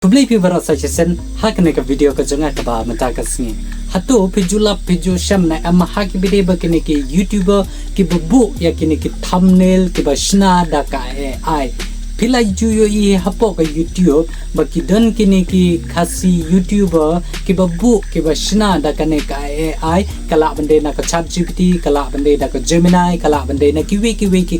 Public people suggestion hakne ka video ka jonga ka ba mata ka singi hato pijula pijo shamna am hak video ba kini ki YouTuber ki bu ya kini ki thumbnail ki ba shna da ka ai pilai juyo I hapo ka YouTube ba ki don kini ki khasi YouTuber ki ba bu ki ba shna da ka ne ka ai kala bande na ka ChatGPT kala bande da ka Gemini kala bande na ki wiki ki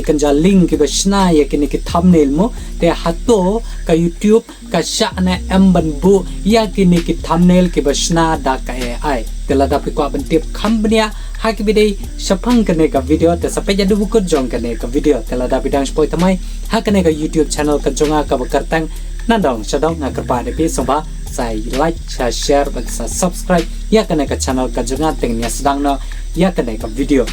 kanja link ki ba shna ya kini ki thumbnail mo te hato ka YouTube ka shana amban bu ya kini ki thumbnail ki ba shna da ka ai tela da pikwa bantip khambnia haki bidai sapang kene ka video te sampai jadi buku jong kene ka video tela da bidang spoi tamai hakane ka YouTube channel ka jonga ka bakartang nandong sadong na kerpa de pi soba sai like share dan subscribe ya kene ka channel ka jonga tengnya sedang no ya kene ka video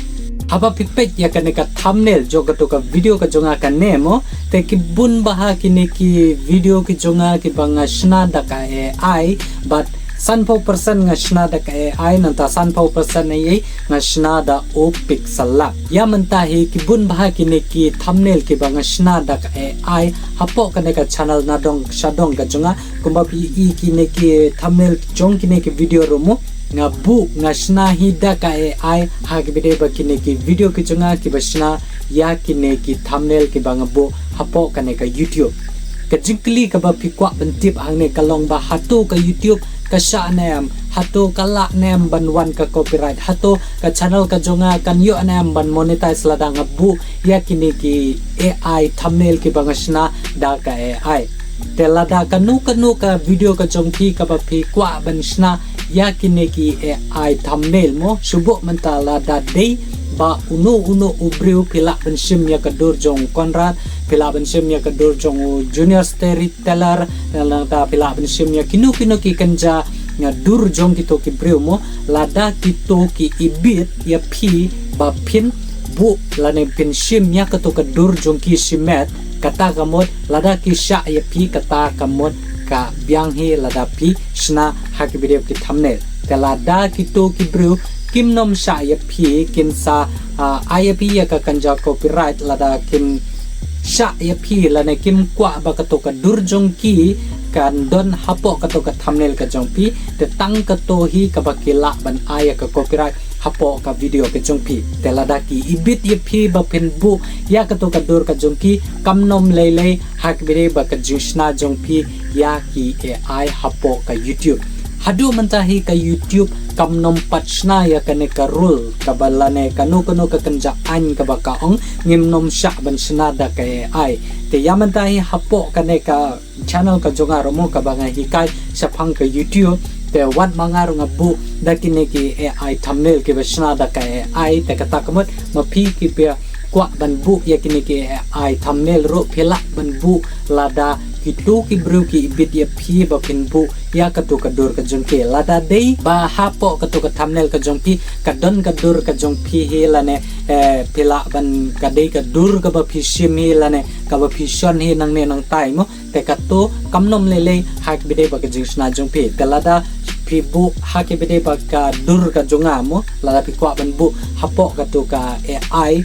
apa pipet ya kene ka thumbnail joga to ka video ka jonga ka nemo te ki bun baha kini ki video ki jonga ki banga shna da ka ai but 100% nga shna da ka AI nanta 100% na ye nga shna da o pixel la ya mentahi ki bun baha kini ki thumbnail ki ba nga shna da ka AI hapo ka ne ka channel na dong shadong ka junga kumba pi I kini ki thumbnail jong kini ki video romo nga bu nga shna hi da ka AI ha ki bide ba kini ki video ki junga ki ba shna ya kini ki thumbnail ki ba nga bu hapo ka ne ka YouTube ka jingkli ka ba pi kwa bentip hang ne ka long ba hatu ka YouTube ka sha nem hato kala nem ban wan ka copyright hato ka channel ka jonga kan yo nem ban monetize ladang abu ya kini ki AI thumbnail ki bangasna da ka AI te lada kanu ka video ka jongki ka ba phi kwa ban sna ya kini ki AI thumbnail mo subo mentala da dei ba uno ubriu pila ban sim ya ka dur jong Conrad pila ban sim ya ka dur jong junior storyteller da pila ban sim ya kinu ki kanja nga dur jong kito ki breu mo lada kito ki ibit ya phi ba phin bu lane pin sim ya ka to ka dur jong ki simet kata kamot lada ki sha ya phi kata kamot ka byang he lada phi shna hak video ki thumbnail te lada kito ki breu kimnom sha ya phi kin sa IP ya ka kanja copyright lada kim sha ya phi lane kim kwa ba ka to ka dur jong ki kan don hapo ka to ka thumbnail ka jong pi te tang ka to hi ka bakila ban aya ka copyright hapo ka video ka jong pi te lada ki ibit ye phi ba pen bu ya ka to ka dur ka jong ki kamnom lele hak bire ba ka jishna jong pi ya ki AI hapo ka YouTube hadu mentahi ka YouTube kamnom patchna ya kane ka rule kabalane kanu ka kanjaan ka bakaong ngimnom sha ban shna da ka AI te yamantahi hapo kane ka channel ka jonga romo ka banga hikai sapang ka YouTube te wat mangaro nga bu da kine ki AI thumbnail ki basna da ka AI te kata kamot mapi ki pe kwa ban bu ya kine ki AI thumbnail ro phela ban bu lada kitu ki bru ki ibit ya phi ba pin bu ya ka to ka dur ka jong ke lada dei ba hapo ka to ka thumbnail ka jong pi ka don ka dur ka jong pi helane pila ban ka dei ka dur ka ba phi sim helane ka ba phi shon he nang ne nang tai mo te ka to kamnom lele hak bide ba ka jingsna jong pi te lada phi bu hak bide ba ka dur ka jonga mo lada pi kwa ban bu hapo ka to ka AI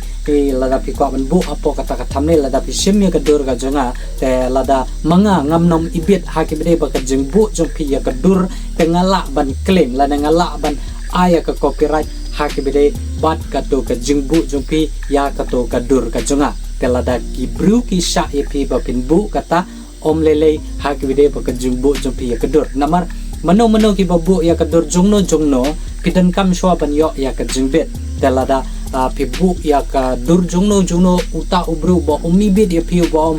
lada pi kwa ban bu hapo ka ta ka thumbnail lada pi sim ya ka dur ka jonga te lada manga ngamnom ibit hak bide ba ka jing bu jong pi ya ka dur te ngala ban claim lada ngala ban aya ka copyright hak bide bat ka to ka jing bu jong pi ya ka to ka dur ka jonga te lada ki bru ki sha e pi ba pin bu kata om lele hak bide ba ka jing bu jong pi ya ka dur namar mano ki babu ya ka dur jongno pidan kam shwa ban yo ya ka jingbet te lada pibu ya ka dur jongno uta ubru ba umibit ya pi ba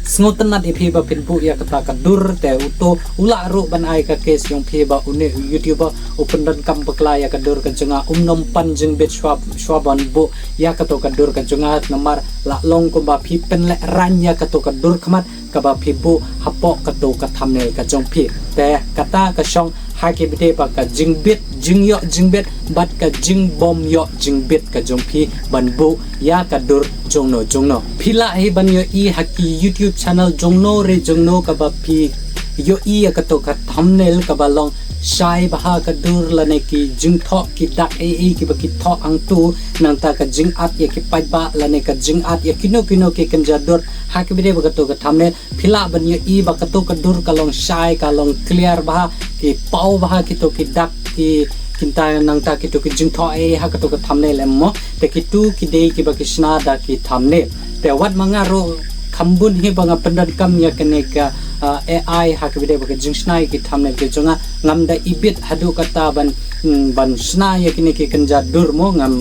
sngotanat ya pi ba pinbu ya ka ka dur te uto ula ru ban ai ka case yung pi ba une YouTuber open dan kam bakla ya ka dur ka jenga umnom pan jingbet shwa ban bu ya ka to ka dur ka jenga namar la long ko ba pi pen le ran ya ka to ka dur khamat ka ba pibu hapo ka to ka thumbnail ka jong pi te kata ka shong haki bide ba ka jingbit jingbet bat ka jingbom yo jingbit ka jongpi ban bu ya ka dur jongno phila hi ban yo I haki YouTube channel jongno ka ba pi yo iya kato ka thumbnail ka balong shai baha ka dur lane ki jing tho ki dak ki ba ki tho ang tu nang ta ka jing at ya ki pai ba lane ka jing at ya kino ki kan jadur ha ki bide ba kato ka thumbnail phila ban yo i ba kato ka dur ka long shai ka long clear baha ki pau baha ki to ki dak ki kinta nang ta ki to ki jing tho ha kato ka thumbnail emmo te ki tu ki de ki ba ki shna da ki thumbnail te wat mangaro khambun hi banga pendan kam ya kaneka AI ha ke bide ba jing snai ki thumbnail ke jonga ngam da ibit hadu kata ban sna ya kini ki kanja dur mo ngam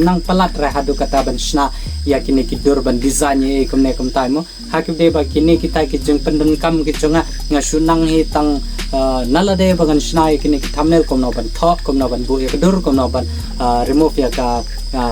nang palat ra hadu kata ban sna ya kini ki dur ban design ye kumne kum tai mo ha ke bide ba kini kita ki jing pendan kam ki jonga ngasunang hi tang nalade bagan sna ya kini ki thumbnail kom no ban tho kom no ban bu ya dur kom no ban remove ya ka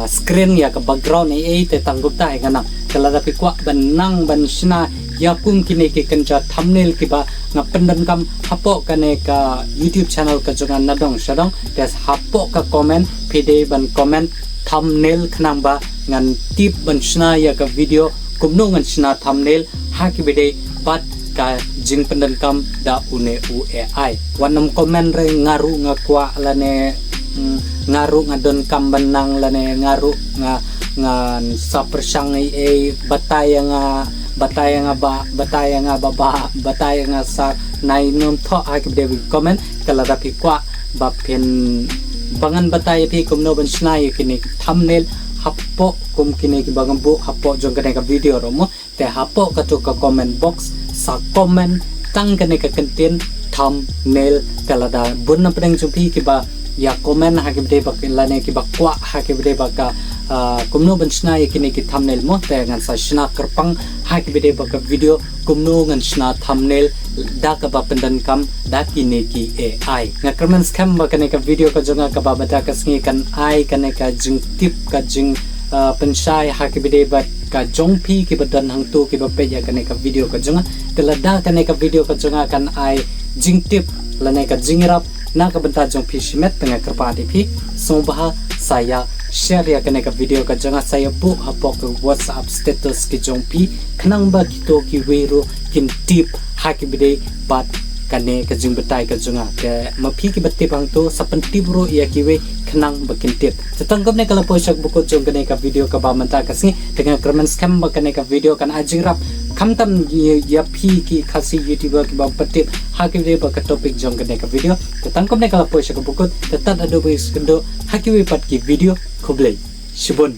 screen ya ka background ai te tanggup ta ngana kala da pi kwa ban nang ban sna ya kum kini ki kanja thumbnail ki ba nga pendan kam hapo kane ka YouTube channel ka jonga nadong sadong des hapo ka comment pide ban comment thumbnail khnang ba ngan tip ban sna ya ka video kumno ngan sna thumbnail ha ki bide bat ka jing pendan kam da une u AI wanam comment re ngaru ngakwa lane ngaru ngadon kam banang lane ngaru nga sapersang bataya nga bataya nga sa nainom tho ak de comment kala da pi kwa ba pen bangan bataya pi kumno ban snai kini thumbnail hapo kum kini ki bangan bu hapo jong kane ka video romo te hapo ka to ka comment box sa comment tang kane ka content thumbnail kala da bunna pedang jumpi ki ba ya comment ha ki de ba lane ki ba kwa ha ki de ba ka kumno ban sna ya kini ki thumbnail mo te ngan sa sna kerpang ha ki bide ba ka video kumno ngan sna thumbnail da ka ba pendan kam da kini ki AI nga comments kam ba kane ka video ka jonga ka ba bata ka sngi kan ai kane ka jing tip ka jing pensai ha ki bide ba ka jongpi ki badan hang tu ki ba pe ya kane ka video ka jonga kala da kane ka video ka jonga kan ai jing tip lane ka jing rap na ka banta jongpi shimet tengah kerpati pi sombah saya share ya kane ka video ka janga saya bu hapo ka WhatsApp status ki jongpi khnang ba kito ki wero kin tip ha ki bide bat kane ka jing betai ka janga ke mapi ki batte bang to sapan tip ro ya ki we khnang ba kin tip tetangkap ne kala posak buku jong kane ka video ka ba manta ka si dengan comment scam ba kane ka video kan ajing rap kamtam ya pi ki khasi YouTuber ki ba patip ha ki bide ba ka topic jong kane ka video tetangkap ne kala posak buku tetat ado be skendo ha ki we pat ki video Kublai Shibun